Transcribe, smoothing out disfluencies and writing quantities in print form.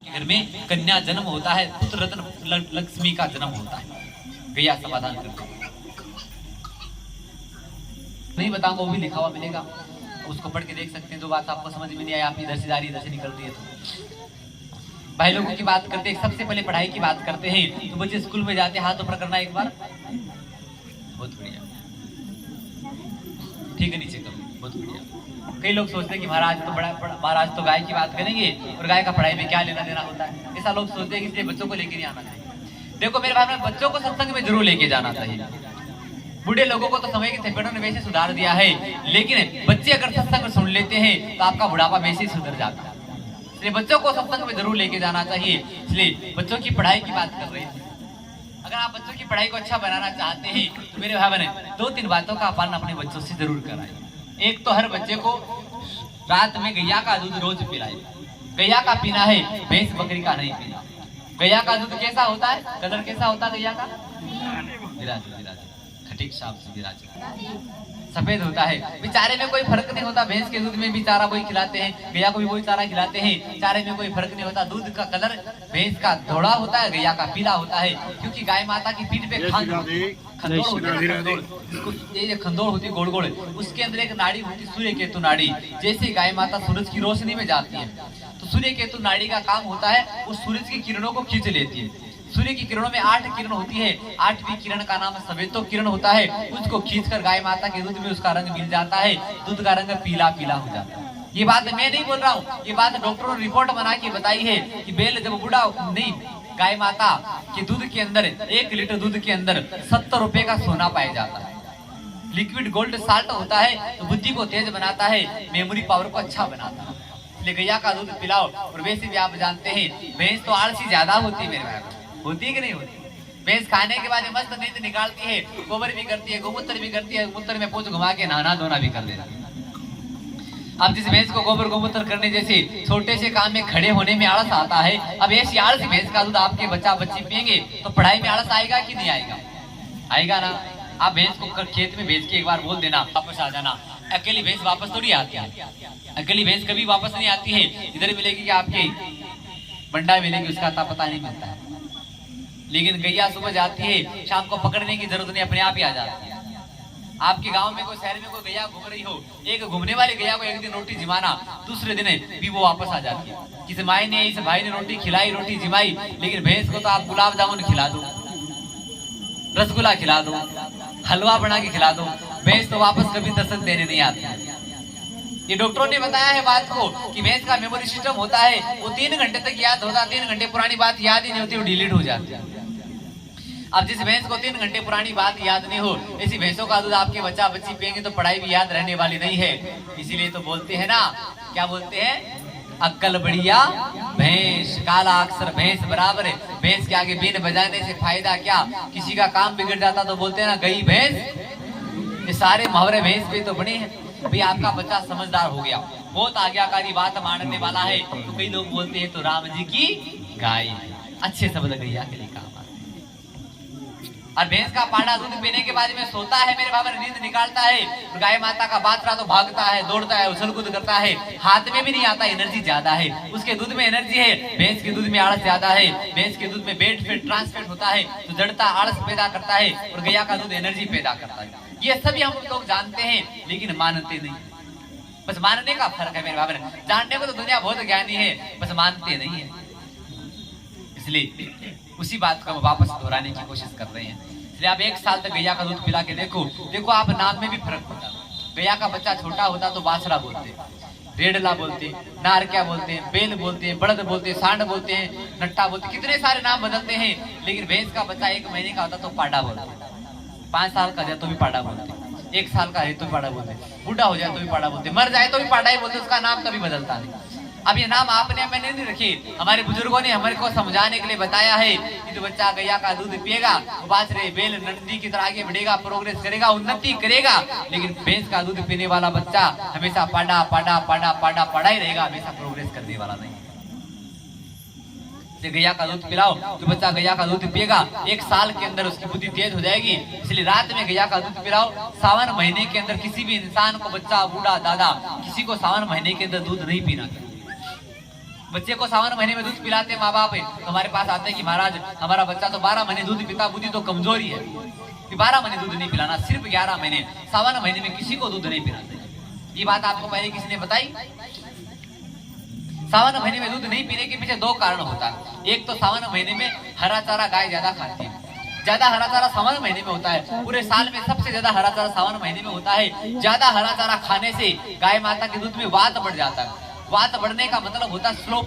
घर में कन्या जन्म होता है, पुत्र रत्न लक्ष्मी का जन्म होता है। गैया समाधान करते नहीं बताऊंगा, वो भी लिखा हुआ मिलेगा, उसको पढ़ के देख सकते हैं। जो बात आपको समझ में नहीं आई, आप इधर से जा रही इधर से निकलती है। तो भाई लोगों की बात करते हैं, सबसे पहले पढ़ाई की बात करते हैं। तो बच्चे स्कूल में जाते हैं, हाथ ऊपर करना एक बार, बहुत बढ़िया, ठीक है, नीचे करो, बहुत बढ़िया। कई लोग सोचते हैं कि महाराज तो बड़ा महाराज तो गाय की बात करेंगे और गाय का पढ़ाई में क्या लेना देना होता है, ऐसा लोग सोचते हैं कि इसलिए बच्चों को लेके नहीं आना चाहिए। देखो मेरे भाई, बच्चों को सत्संग में जरूर लेके जाना चाहिए। बूढ़े लोगों को तो समय के थपेड़ों ने वैसे सुधार दिया है, लेकिन बच्चे अगर सत्संग सुन लेते हैं तो आपका बुढ़ापा वैसे ही सुधर जाता है। इसलिए बच्चों को सत्संग में जरूर लेके जाना चाहिए। इसलिए बच्चों की पढ़ाई की बात कर रहे हैं। अगर आप बच्चों की पढ़ाई को अच्छा बनाना चाहते हैं तो मेरे भाई बहन, 2-3 बातों का पालन अपने बच्चों से जरूर कराएं। एक तो हर बच्चे को रात में गैया का दूध रोज पिलाए। गैया का पीना है, भैंस बकरी का नहीं पीना। गैया का दूध कैसा होता है, कलर कैसा होता है गैया का? खटीक साफ सफेद होता है। चारे में कोई फर्क नहीं होता। भैंस के दूध में भी चारा वही खिलाते हैं, गैया को भी वही चारा खिलाते हैं। चारे में कोई फर्क नहीं होता। दूध का कलर भैंस का धोड़ा होता है, गैया का पीला होता है, क्योंकि गाय माता की पीठ पे खंडोड़ होती है। खंडोड़ होती है गोल गोल, उसके अंदर एक नाड़ी होती है, सूर्य केतु नाड़ी। जैसे गाय माता सूरज की रोशनी में जाती है तो सूर्य केतु नाड़ी का काम होता है उस सूरज की किरणों को खींच लेती है। सूर्य की किरणों में 8 किरण होती है, 8वीं किरण का नाम सवेतो किरण होता है। उसको खींचकर गाय माता के दूध में उसका रंग मिल जाता है, दूध का रंग पीला पीला हो जाता है। ये बात मैं नहीं बोल रहा हूँ, ये बात डॉक्टरों ने रिपोर्ट बना के बताई है कि बैल जब बूढ़ा नहीं, गाय माता के दूध के अंदर 1 लीटर दूध के अंदर 70 रुपए का सोना पाया जाता है। लिक्विड गोल्ड साल्ट होता है, तो बुद्धि को तेज बनाता है, मेमोरी पावर को अच्छा बनाता है। इसलिए गैया का दूध पिलाओ। और वैसे भी आप जानते हैं भैंस तो आलसी ज्यादा होती है मेरे भाई, होती है कि नहीं होती? भैंस खाने के बाद मस्त नींद निकालती है, गोबर भी करती है, गोमूत्र भी करती है, मूत्र में पोंछ घुमा के नहाना धोना भी कर देती है। अब जिस भैंस को गोबर गोमूत्र करने जैसे छोटे से काम में खड़े होने में आलस आता है, अब ऐसी आलसी भैंस का दूध आपके बच्चा बच्ची पिएंगे तो पढ़ाई में आलस आएगा कि नहीं आएगा? आएगा ना। आप भैंस को खेत में भेज के एक बार बोल देना वापस आ जाना। अकेली भैंस वापस थोड़ी आती है, अकेली भैंस कभी वापस नहीं आती है। इधर मिलेगी कि आपके बंडा मिलेगी, उसका पता नहीं मिलता है। लेकिन गैया सुबह जाती है, शाम को पकड़ने की जरूरत नहीं, अपने आप ही आ जाती है। आपके गांव में कोई शहर में कोई गैया घूम रही हो, एक घूमने वाली गैया को एक दिन रोटी जिमाना, दूसरे दिन भी वो वापस आ जाती है। किसी माई ने इस भाई ने रोटी खिलाई, रोटी जिमाई, लेकिन भैंस को तो आप गुलाब जामुन खिला दो, रसगुल्ला खिला दो, हलवा बना के खिला दो, भैंस तो वापस कभी दर्शन देने नहीं आती। ये डॉक्टरों ने बताया है बात को कि भैंस का मेमोरी सिस्टम होता है, वो 3 घंटे तक याद होता, 3 घंटे पुरानी बात याद ही नहीं होती, वो डिलीट हो जाती है। अब जिस भैंस को 3 घंटे पुरानी बात याद नहीं हो, ऐसी भैंसों का दूध आपके बच्चा बच्ची पिएंगे तो पढ़ाई भी याद रहने वाली नहीं है। इसीलिए तो बोलते हैं ना, क्या बोलते हैं? अक्कल बढ़िया भैंस, काला अक्षर भैंस बराबर है। भैंस के आगे बीन बजाने से फायदा क्या? किसी का काम बिगड़ जाता तो बोलते हैं ना गई भैंस। ये सारे मुहावरे भैंस पे तो बने हैं। भाई आपका बच्चा समझदार हो गया, बहुत आज्ञाकारी बात मानने वाला है, तो कई लोग बोलते हैं तो राम जी की गाय, अच्छे शब्द गैया के लिए काम। और भैंस का पाड़ा दूध पीने के बाद में सोता है मेरे बाबा, नींद निकालता है, और गाय माता का बातरा तो भागता है, दौड़ता है, उछल कूद करता है, हाथ में भी नहीं आता, एनर्जी ज्यादा है, उसके दूध में एनर्जी है। भैंस के दूध में आलस ज्यादा है, भैंस के दूध में बेड फैट ट्रांसफर होता है, तो जड़ता आलस पैदा करता है, और गैया का दूध एनर्जी पैदा करता है। ये सभी हम लोग जानते हैं, लेकिन मानते नहीं। बस मानने का फर्क है मेरे बाबा। जानने को तो दुनिया बहुत ज्ञानी है, बस मानते नहीं है। इसलिए उसी बात को वापस दोहराने की कोशिश कर रहे हैं। इसलिए आप 1 साल तक गैया का दूध पिला के देखो, आप नाम में भी फर्क होता। गैया का बच्चा छोटा होता तो बाछड़ा बोलते, रेडला बोलते, नार क्या बोलते हैं, बेल बोलते हैं, बड़द बोलते हैं, सांड बोलते हैं, नट्टा बोलते, कितने सारे नाम बदलते हैं। लेकिन भैंस का बच्चा 1 महीने का होता तो पाडा बोलते, 5 साल का जाए तो भी पाडा बोलते, 1 साल का है तो भी पाडा बोलते, बूढ़ा हो जाए तो भी पाडा बोलते, मर जाए तो भी पाडा ही बोलते, उसका नाम कभी बदलता नहीं। अब ये नाम आपने मैंने नहीं रखे, हमारे बुजुर्गों ने हमारे को समझाने के लिए बताया है कि जो बच्चा गैया का दूध पिएगा वो बाछड़े बेल नंदी की तरह आगे बढ़ेगा, प्रोग्रेस करेगा, उन्नति करेगा। लेकिन भैंस का दूध पीने वाला बच्चा हमेशा पाडा पाडा पाडा पाडा पाडा ही रहेगा, हमेशा प्रोग्रेस करने वाला नहीं। गैया का दूध पिलाओ तो बच्चा गैया का दूध पिएगा, 1 साल के अंदर उसकी बुद्धि तेज हो जाएगी। इसलिए रात में गैया का दूध पिलाओ। सावन महीने के अंदर किसी भी इंसान को, बच्चा बूढ़ा दादा, किसी को सावन महीने के अंदर दूध नहीं पीना चाहिए। बच्चे को सावन महीने में दूध पिलाते माँ बाप है, तो हमारे पास आते हैं कि महाराज हमारा बच्चा तो 12 महीने दूध पीता, बुद्धि तो कमजोरी है, 12 महीने दूध नहीं पिलाना, सिर्फ 11 महीने, सावन महीने में किसी को दूध नहीं पिलाते। ये बात आपको पहले किसने बताई? सावन महीने में दूध नहीं पीने के पीछे 2 कारण होता है। एक तो सावन महीने में हरा चारा गाय ज्यादा खाती है, ज्यादा हरा चारा सावन महीने में होता है, पूरे साल में सबसे ज्यादा हरा चारा सावन महीने में होता है। ज्यादा हरा चारा खाने से गाय माता के दूध में वात बढ़ जाता है। वात बढ़ने का मतलब होता है स्लो